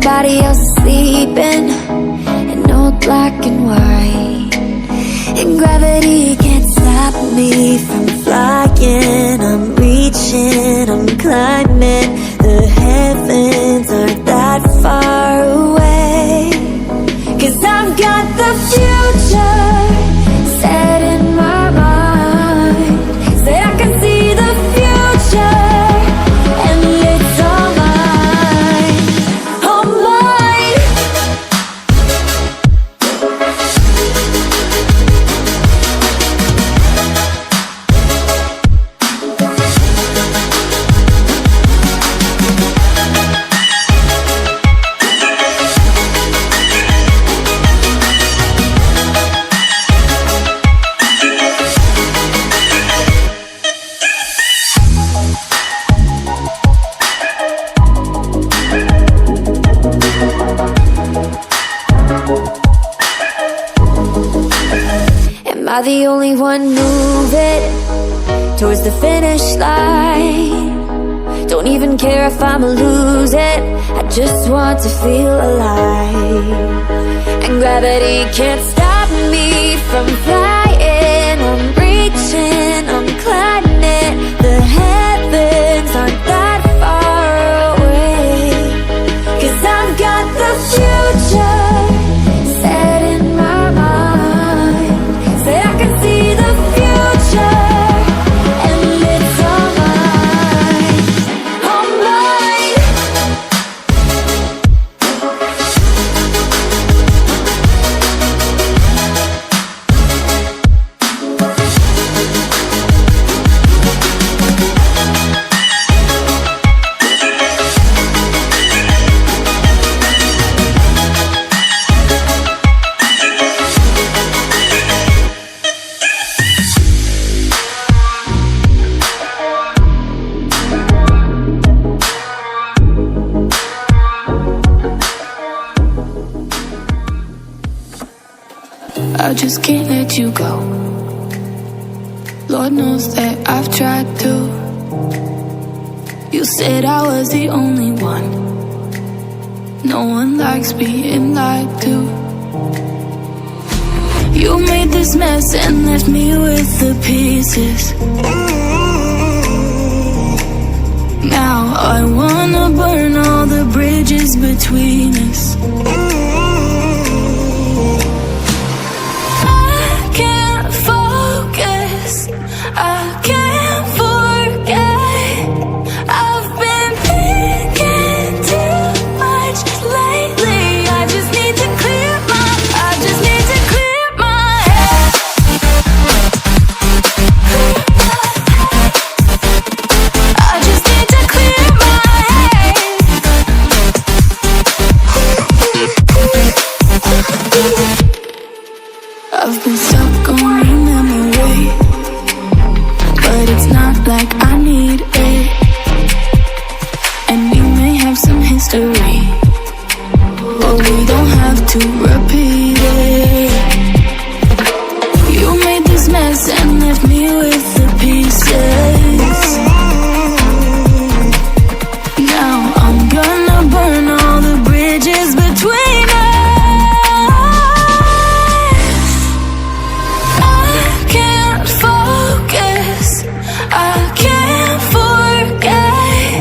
everybody else is sleeping in old black and white, and gravity can't stop me from flying. I'm reaching, I'm climbing. The heavens aren't that far away, 'cause I've got the future set in my mind. Say I can see the future, and it's all mine, all mine. Am I the only one moving towards the finish line? Don't even care if I'ma lose it, I just want to feel alive. And gravity can't stop me from flying. I'm reaching, I'm climbing. The heavens aren't that far away, 'cause I've got the future set in my mind. Say I can see the future, and it's all mine, all mine. I just can't let you go. Lord knows that I've tried to. You said I was the only one. No one likes being lied to. You made this mess and left me with the pieces. Now I wanna burn all the bridges between us. I can't forget. I've been thinking too much lately. I just need to clear my head. I just need to clear my head. I've been stuck on your memory, but it's not like I need it. And we may have some history, but we don't have to repeat it. You made this mess and left me with the pieces. Now I'm gonna burn all the bridges between us. I can't focus, I can't forget.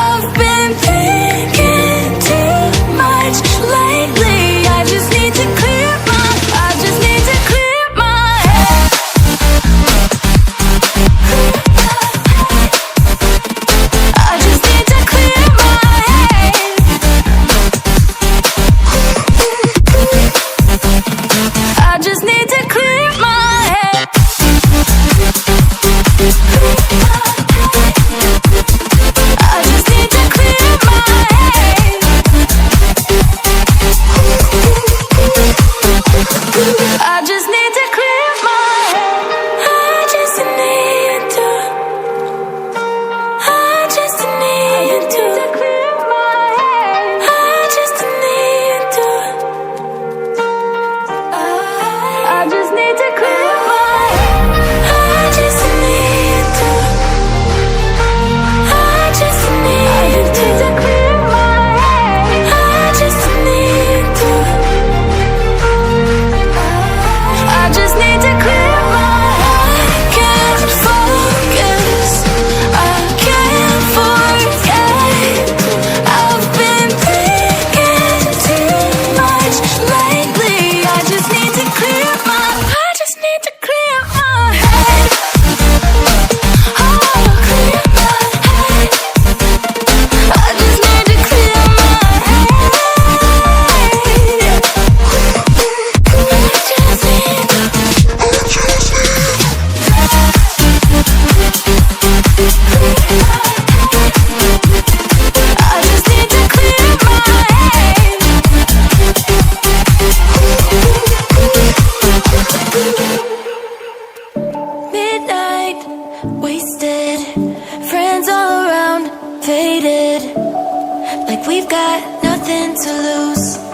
I've been thinking too much lately. I just need to clear wasted. Friends all around, faded, like we've got nothing to lose.